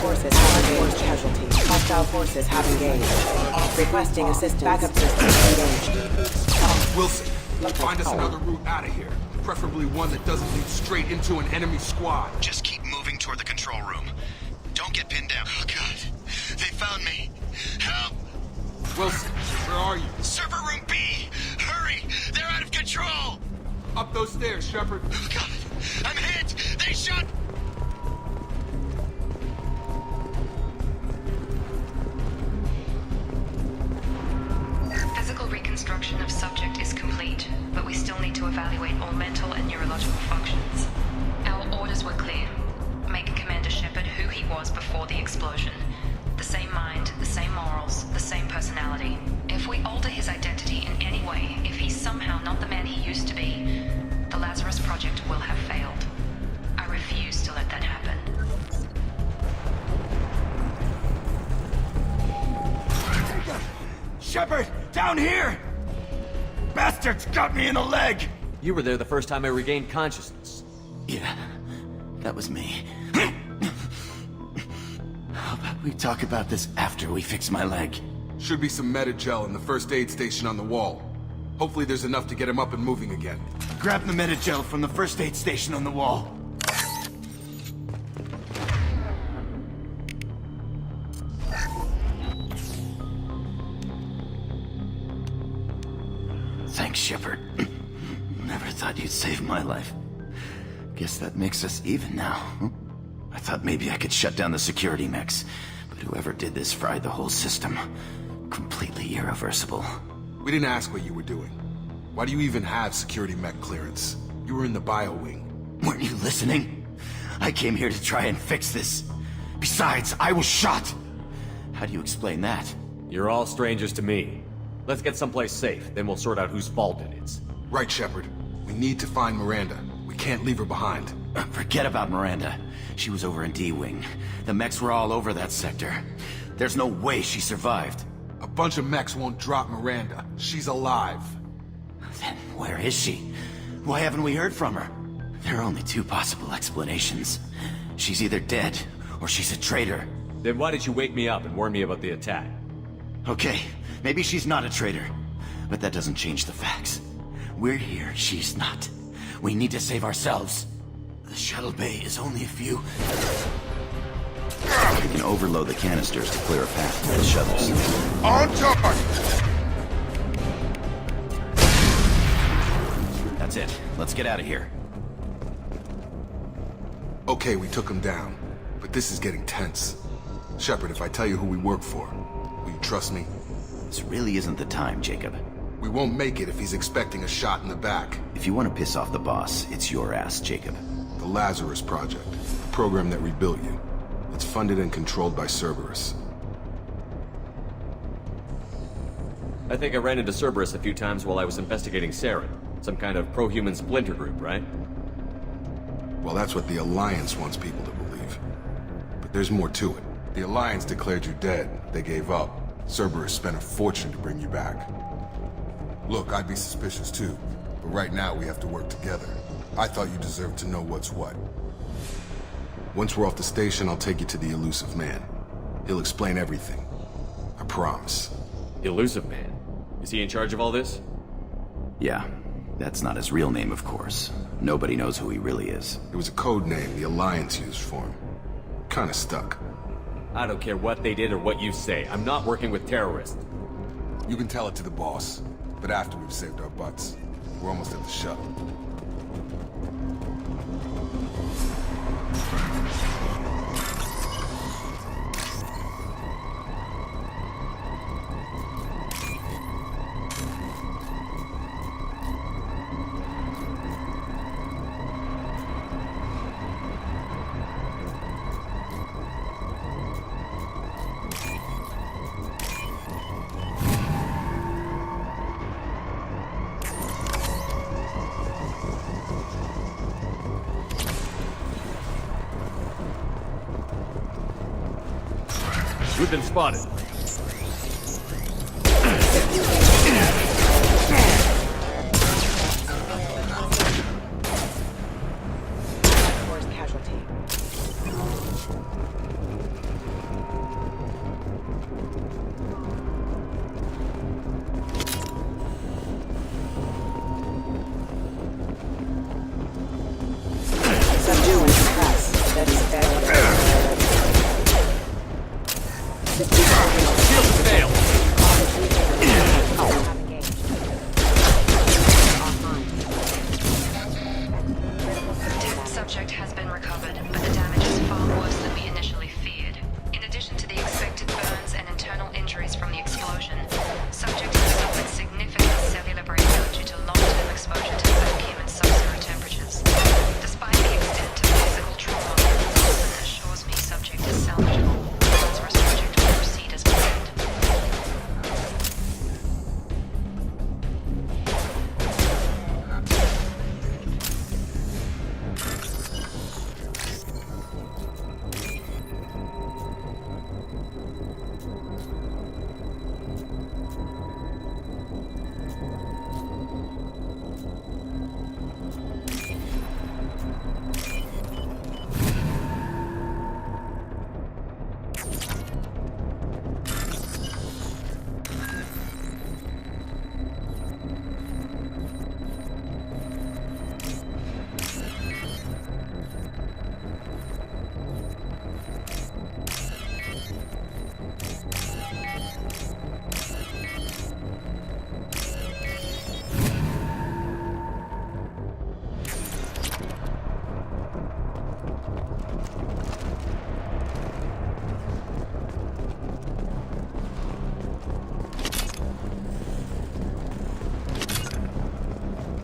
forces have engaged. Casualty. Hostile forces have engaged. Requesting assistance. Backup systems engaged. Wilson, find us another route out of here. Preferably one that doesn't lead straight into an enemy squad. Just keep moving toward the control room. Don't get pinned down. Oh, God. They found me. Help! Wilson, where are you? Server room B! Hurry! They're out of control! Up those stairs, Shepard. Oh, God. I'm hit! They shot... Physical reconstruction of subject is complete, but we still need to evaluate all mental and neurological functions. Our orders were clear. Make Commander Shepard who he was before the explosion. The same mind, the same morals, the same personality. If we alter his identity in any way, if he's somehow not the man he used to be, the Lazarus Project will have failed. I refuse to let that happen. Shepard, down here! Bastards got me in the leg! You were there the first time I regained consciousness. Yeah, that was me. How about we talk about this after we fix my leg? Should be some Metagel in the first aid station on the wall. Hopefully there's enough to get him up and moving again. Grab the Metagel from the first aid station on the wall. Thanks, Shepard. Never thought you'd save my life. Guess that makes us even now. I thought maybe I could shut down the security mechs, but whoever did this fried the whole system. Completely irreversible. We didn't ask what you were doing. Why do you even have security mech clearance? You were in the bio wing. Weren't you listening? I came here to try and fix this. Besides, I was shot! How do you explain that? You're all strangers to me. Let's get someplace safe, then we'll sort out whose fault it is. Right, Shepard. We need to find Miranda. We can't leave her behind. Forget about Miranda. She was over in D-Wing. The mechs were all over that sector. There's no way she survived. A bunch of mechs won't drop Miranda. She's alive. Then where is she? Why haven't we heard from her? There are only two possible explanations. She's either dead, or she's a traitor. Then why did you wake me up and warn me about the attack? Okay, maybe she's not a traitor. But that doesn't change the facts. We're here, she's not. We need to save ourselves. The shuttle bay is only a few... We can overload the canisters to clear a path to the shuttles. On target! That's it. Let's get out of here. Okay, we took him down. But this is getting tense. Shepard, if I tell you who we work for, will you trust me? This really isn't the time, Jacob. We won't make it if he's expecting a shot in the back. If you want to piss off the boss, it's your ass, Jacob. The Lazarus Project, the program that rebuilt you. It's funded and controlled by Cerberus. I think I ran into Cerberus a few times while I was investigating Saren. Some kind of pro-human splinter group, right? Well, that's what the Alliance wants people to believe. But there's more to it. The Alliance declared you dead. They gave up. Cerberus spent a fortune to bring you back. Look, I'd be suspicious too. But right now, we have to work together. I thought you deserved to know what's what. Once we're off the station, I'll take you to the Illusive Man. He'll explain everything. I promise. Illusive Man? Is he in charge of all this? Yeah, that's not his real name, of course. Nobody knows who he really is. It was a code name the Alliance used for him. Kinda stuck. I don't care what they did or what you say. I'm not working with terrorists. You can tell it to the boss, but after we've saved our butts. We're almost at the shuttle. We've been spotted. Force casualty.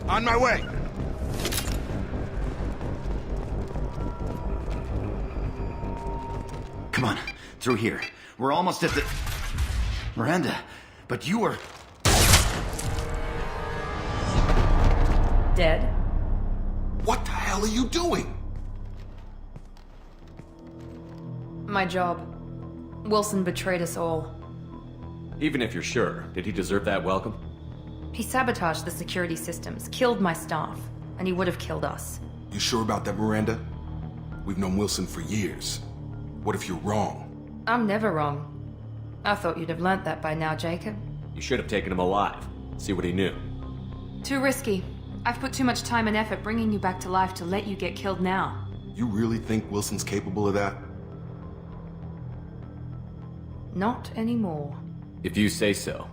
On my way! Come on, through here. We're almost at the... Miranda, but you were... Dead? What the hell are you doing? My job. Wilson betrayed us all. Even if you're sure, did he deserve that welcome? He sabotaged the security systems, killed my staff, and he would have killed us. You sure about that, Miranda? We've known Wilson for years. What if you're wrong? I'm never wrong. I thought you'd have learnt that by now, Jacob. You should have taken him alive. See what he knew. Too risky. I've put too much time and effort bringing you back to life to let you get killed now. You really think Wilson's capable of that? Not anymore. If you say so.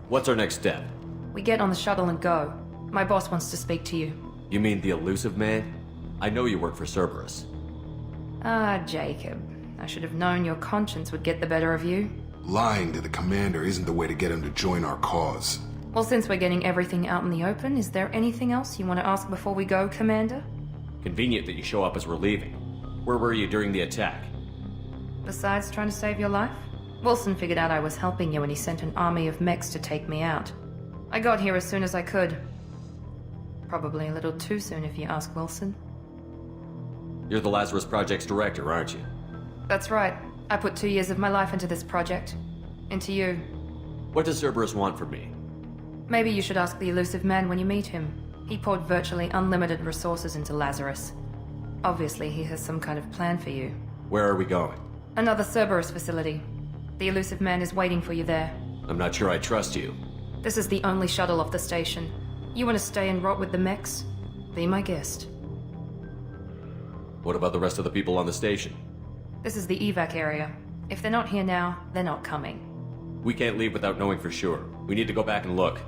What's our next step? We get on the shuttle and go. My boss wants to speak to you. You mean the Illusive Man? I know you work for Cerberus. Ah, Jacob. I should have known your conscience would get the better of you. Lying to the commander isn't the way to get him to join our cause. Well, since we're getting everything out in the open, is there anything else you want to ask before we go, Commander? Convenient that you show up as we're leaving. Where were you during the attack? Besides trying to save your life? Wilson figured out I was helping you and he sent an army of mechs to take me out. I got here as soon as I could. Probably a little too soon if you ask Wilson. You're the Lazarus Project's director, aren't you? That's right. I put 2 years of my life into this project. Into you. What does Cerberus want from me? Maybe you should ask the Illusive Man when you meet him. He poured virtually unlimited resources into Lazarus. Obviously, he has some kind of plan for you. Where are we going? Another Cerberus facility. The Illusive Man is waiting for you there. I'm not sure I trust you. This is the only shuttle off the station. You want to stay and rot with the mechs? Be my guest. What about the rest of the people on the station? This is the evac area. If they're not here now, they're not coming. We can't leave without knowing for sure. We need to go back and look.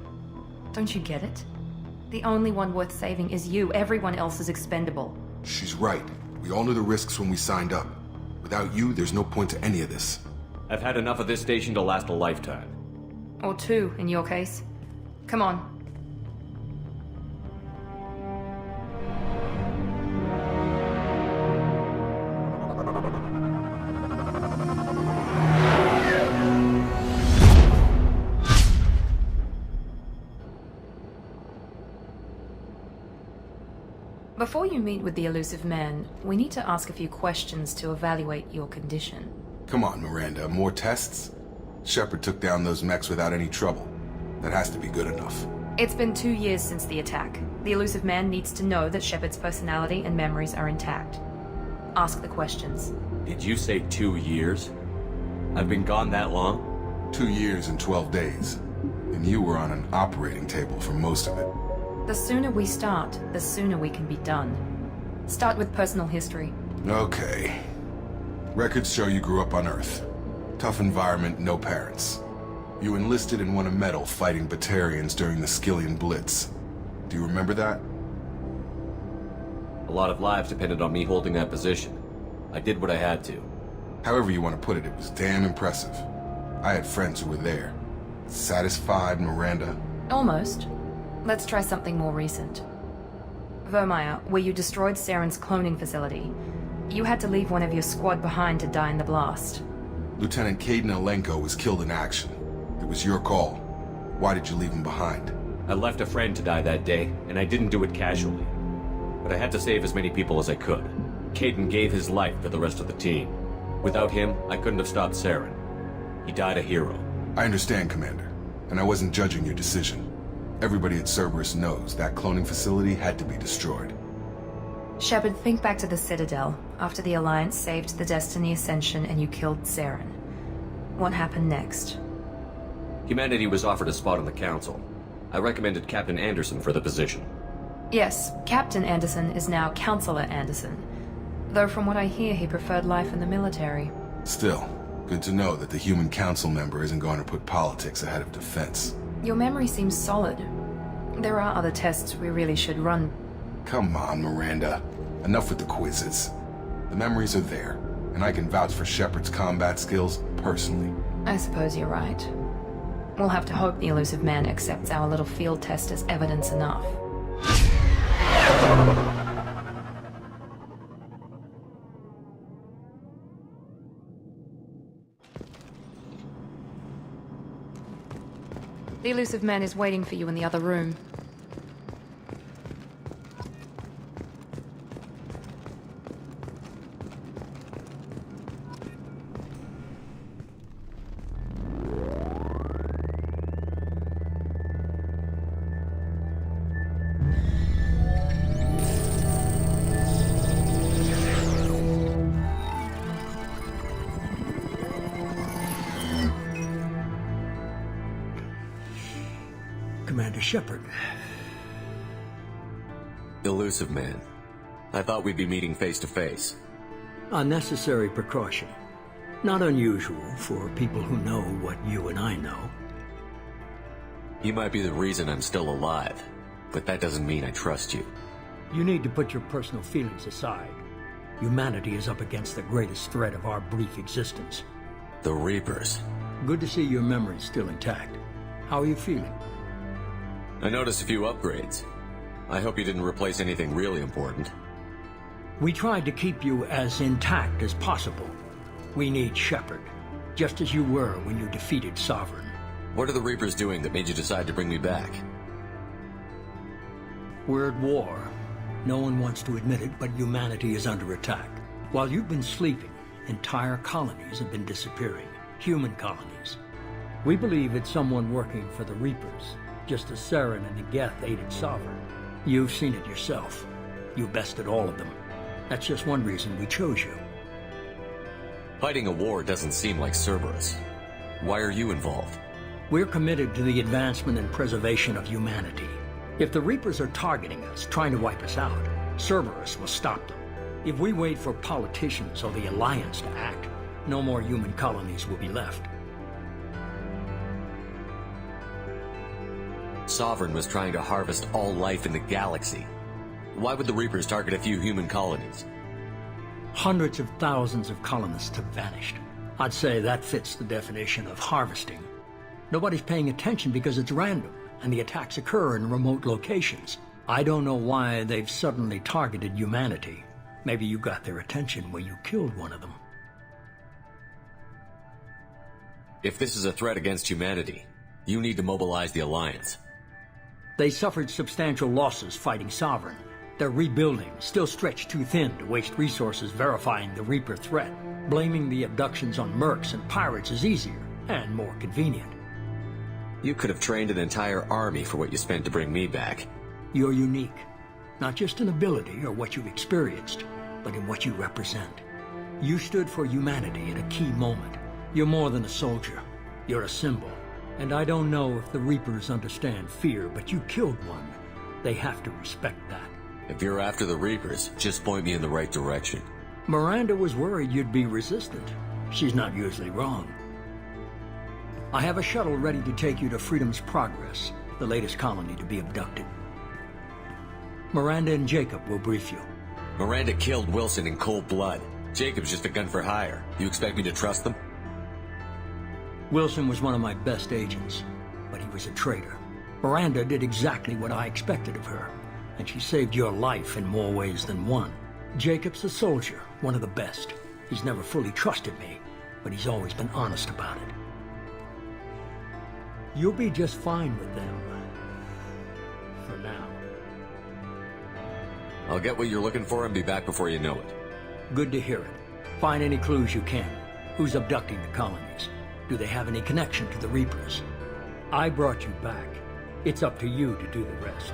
Don't you get it? The only one worth saving is you. Everyone else is expendable. She's right. We all knew the risks when we signed up. Without you, there's no point to any of this. I've had enough of this station to last a lifetime. Or 2, in your case. Come on. Before you meet with the Illusive Man, we need to ask a few questions to evaluate your condition. Come on, Miranda, more tests? Shepard took down those mechs without any trouble. That has to be good enough. It's been 2 years since the attack. The Illusive Man needs to know that Shepard's personality and memories are intact. Ask the questions. Did you say 2 years? I've been gone that long? 2 years and 12 days. And you were on an operating table for most of it. The sooner we start, the sooner we can be done. Start with personal history. Okay. Records show you grew up on Earth. Tough environment, no parents. You enlisted and won a medal fighting Batarians during the Skillian Blitz. Do you remember that? A lot of lives depended on me holding that position. I did what I had to. However you want to put it, it was damn impressive. I had friends who were there. Satisfied, Miranda? Almost. Let's try something more recent. Vermeer, where you destroyed Saren's cloning facility. You had to leave one of your squad behind to die in the blast. Lieutenant Caden Alenko was killed in action. It was your call. Why did you leave him behind? I left a friend to die that day, and I didn't do it casually. But I had to save as many people as I could. Caden gave his life for the rest of the team. Without him, I couldn't have stopped Saren. He died a hero. I understand, Commander, and I wasn't judging your decision. Everybody at Cerberus knows that cloning facility had to be destroyed. Shepard, think back to the Citadel, after the Alliance saved the Destiny Ascension and you killed Saren. What happened next? Humanity was offered a spot on the Council. I recommended Captain Anderson for the position. Yes, Captain Anderson is now Counselor Anderson. Though from what I hear, he preferred life in the military. Still, good to know that the human council member isn't going to put politics ahead of defense. Your memory seems solid. There are other tests we really should run. Come on, Miranda. Enough with the quizzes. The memories are there, and I can vouch for Shepard's combat skills personally. I suppose you're right. We'll have to hope the Illusive Man accepts our little field test as evidence enough. The Illusive Man is waiting for you in the other room. Commander Shepard. Illusive Man. I thought we'd be meeting face to face. A necessary precaution. Not unusual for people who know what you and I know. You might be the reason I'm still alive, but that doesn't mean I trust you. You need to put your personal feelings aside. Humanity is up against the greatest threat of our brief existence. The Reapers. Good to see your memory's still intact. How are you feeling? I noticed a few upgrades. I hope you didn't replace anything really important. We tried to keep you as intact as possible. We need Shepard, just as you were when you defeated Sovereign. What are the Reapers doing that made you decide to bring me back? We're at war. No one wants to admit it, but humanity is under attack. While you've been sleeping, entire colonies have been disappearing. Human colonies. We believe it's someone working for the Reapers, just as Saren and Negeth aided Sovereign. You've seen it yourself. You bested all of them. That's just one reason we chose you. Fighting a war doesn't seem like Cerberus. Why are you involved? We're committed to the advancement and preservation of humanity. If the Reapers are targeting us, trying to wipe us out, Cerberus will stop them. If we wait for politicians or the Alliance to act, no more human colonies will be left. Sovereign was trying to harvest all life in the galaxy. Why would the Reapers target a few human colonies? Hundreds of thousands of colonists have vanished. I'd say that fits the definition of harvesting. Nobody's paying attention because it's random, and the attacks occur in remote locations. I don't know why they've suddenly targeted humanity. Maybe you got their attention when you killed one of them. If this is a threat against humanity, you need to mobilize the Alliance. They suffered substantial losses fighting Sovereign. They're rebuilding, still stretched too thin to waste resources verifying the Reaper threat. Blaming the abductions on mercs and pirates is easier and more convenient. You could have trained an entire army for what you spent to bring me back. You're unique, not just in ability or what you've experienced, but in what you represent. You stood for humanity at a key moment. You're more than a soldier. You're a symbol. And I don't know if the Reapers understand fear, but you killed one. They have to respect that. If you're after the Reapers, just point me in the right direction. Miranda was worried you'd be resistant. She's not usually wrong. I have a shuttle ready to take you to Freedom's Progress, the latest colony to be abducted. Miranda and Jacob will brief you. Miranda killed Wilson in cold blood. Jacob's just a gun for hire. You expect me to trust them? Wilson was one of my best agents, but he was a traitor. Miranda did exactly what I expected of her, and she saved your life in more ways than one. Jacob's a soldier, one of the best. He's never fully trusted me, but he's always been honest about it. You'll be just fine with them. For now. I'll get what you're looking for and be back before you know it. Good to hear it. Find any clues you can. Who's abducting the colonies? Do they have any connection to the Reapers? I brought you back. It's up to you to do the rest.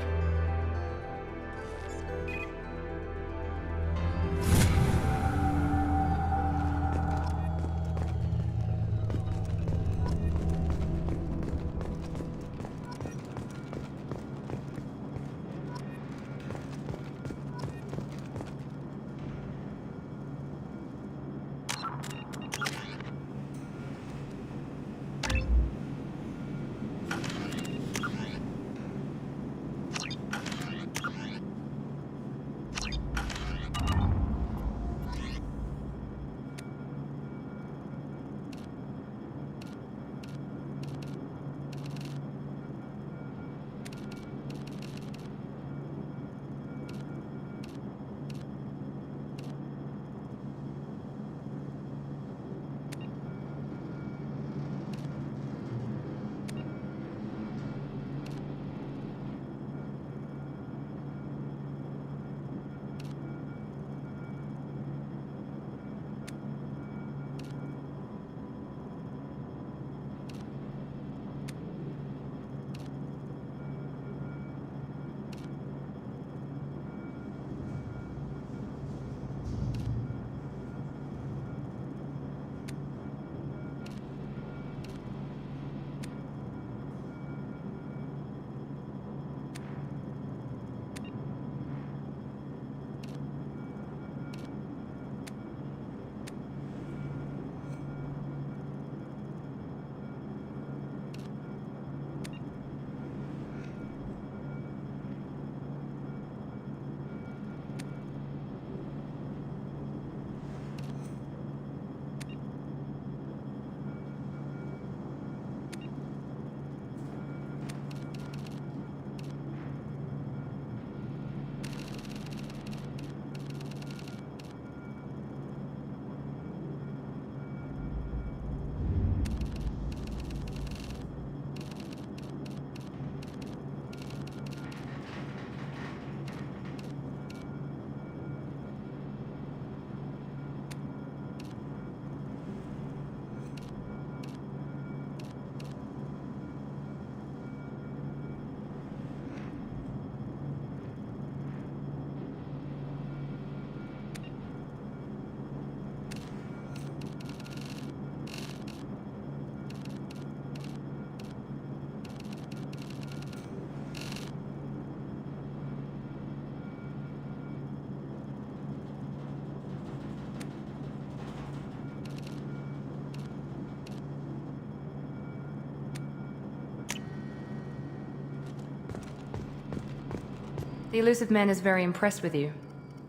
The Illusive Man is very impressed with you.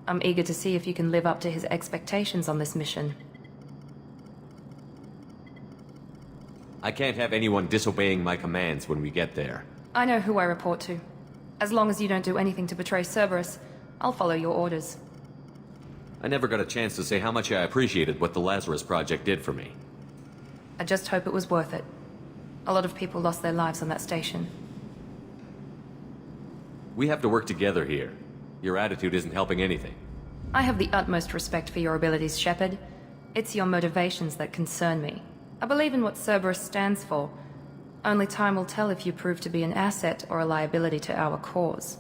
I'm eager to see if you can live up to his expectations on this mission. I can't have anyone disobeying my commands when we get there. I know who I report to. As long as you don't do anything to betray Cerberus, I'll follow your orders. I never got a chance to say how much I appreciated what the Lazarus Project did for me. I just hope it was worth it. A lot of people lost their lives on that station. We have to work together here. Your attitude isn't helping anything. I have the utmost respect for your abilities, Shepard. It's your motivations that concern me. I believe in what Cerberus stands for. Only time will tell if you prove to be an asset or a liability to our cause.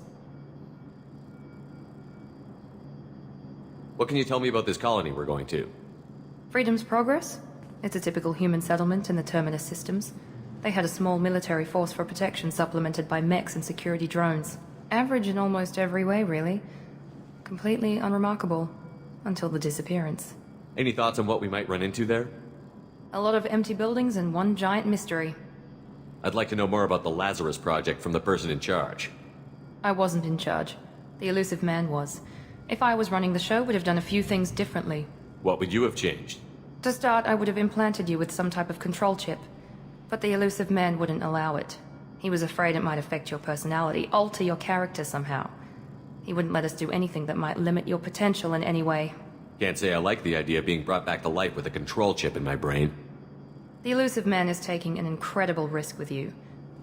What can you tell me about this colony we're going to? Freedom's Progress? It's a typical human settlement in the Terminus systems. They had a small military force for protection supplemented by mechs and security drones. Average in almost every way, really. Completely unremarkable. Until the disappearance. Any thoughts on what we might run into there? A lot of empty buildings and one giant mystery. I'd like to know more about the Lazarus Project from the person in charge. I wasn't in charge. The Illusive Man was. If I was running the show, would have done a few things differently. What would you have changed? To start, I would have implanted you with some type of control chip. But the Illusive Man wouldn't allow it. He was afraid it might affect your personality, alter your character somehow. He wouldn't let us do anything that might limit your potential in any way. Can't say I like the idea of being brought back to life with a control chip in my brain. The Illusive Man is taking an incredible risk with you.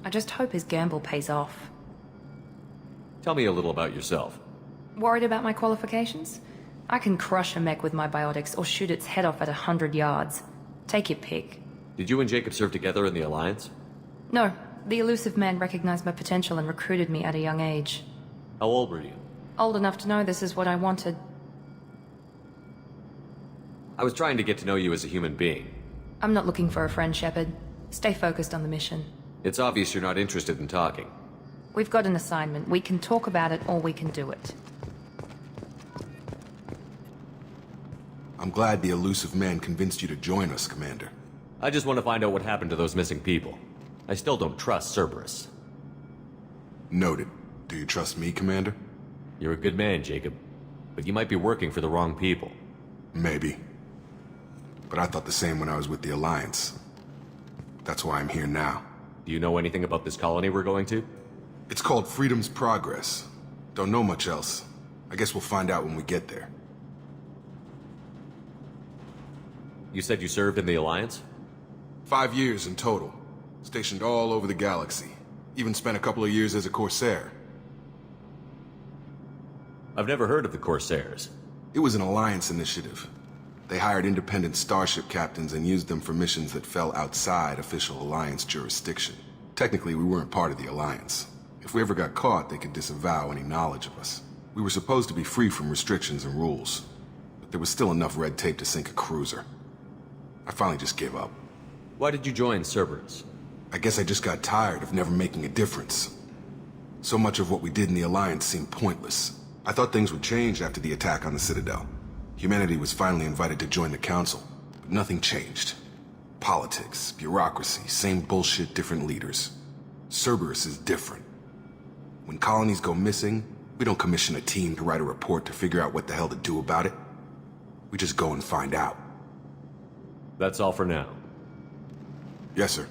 I just hope his gamble pays off. Tell me a little about yourself. Worried about my qualifications? I can crush a mech with my biotics or shoot its head off at 100 yards. Take your pick. Did you and Jacob serve together in the Alliance? No, the Illusive Man recognized my potential and recruited me at a young age. How old were you? Old enough to know this is what I wanted. I was trying to get to know you as a human being. I'm not looking for a friend, Shepard. Stay focused on the mission. It's obvious you're not interested in talking. We've got an assignment. We can talk about it or we can do it. I'm glad the Illusive Man convinced you to join us, Commander. I just want to find out what happened to those missing people. I still don't trust Cerberus. Noted. Do you trust me, Commander? You're a good man, Jacob. But you might be working for the wrong people. Maybe. But I thought the same when I was with the Alliance. That's why I'm here now. Do you know anything about this colony we're going to? It's called Freedom's Progress. Don't know much else. I guess we'll find out when we get there. You said you served in the Alliance? 5 years in total. Stationed all over the galaxy. Even spent a couple of years as a Corsair. I've never heard of the Corsairs. It was an Alliance initiative. They hired independent starship captains and used them for missions that fell outside official Alliance jurisdiction. Technically, we weren't part of the Alliance. If we ever got caught, they could disavow any knowledge of us. We were supposed to be free from restrictions and rules, but there was still enough red tape to sink a cruiser. I finally just gave up. Why did you join Cerberus? I guess I just got tired of never making a difference. So much of what we did in the Alliance seemed pointless. I thought things would change after the attack on the Citadel. Humanity was finally invited to join the Council, but nothing changed. Politics, bureaucracy, same bullshit, different leaders. Cerberus is different. When colonies go missing, we don't commission a team to write a report to figure out what the hell to do about it. We just go and find out. That's all for now. Yes, sir.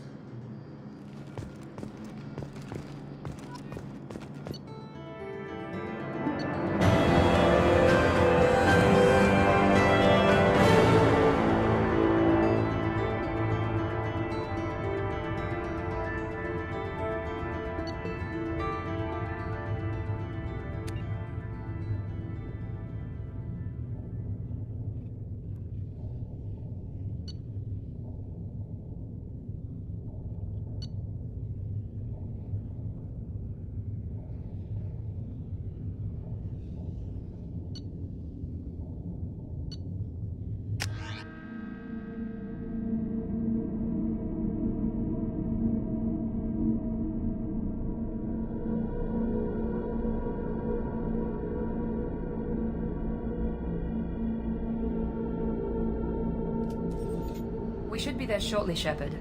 We should be there shortly, Shepard.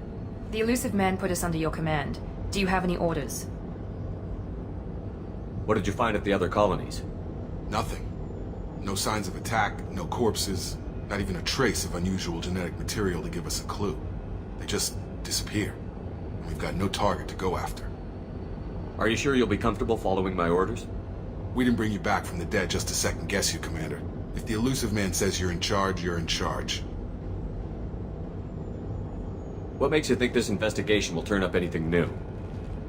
The Illusive Man put us under your command. Do you have any orders? What did you find at the other colonies? Nothing. No signs of attack, no corpses, not even a trace of unusual genetic material to give us a clue. They just disappear. And we've got no target to go after. Are you sure you'll be comfortable following my orders? We didn't bring you back from the dead just to second guess you, Commander. If the Illusive Man says you're in charge, you're in charge. What makes you think this investigation will turn up anything new?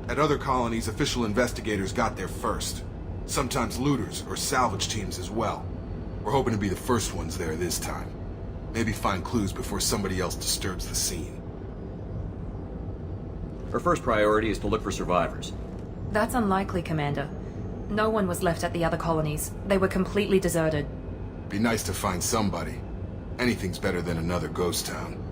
At other colonies, official investigators got there first. Sometimes looters or salvage teams as well. We're hoping to be the first ones there this time. Maybe find clues before somebody else disturbs the scene. Our first priority is to look for survivors. That's unlikely, Commander. No one was left at the other colonies. They were completely deserted. Be nice to find somebody. Anything's better than another ghost town.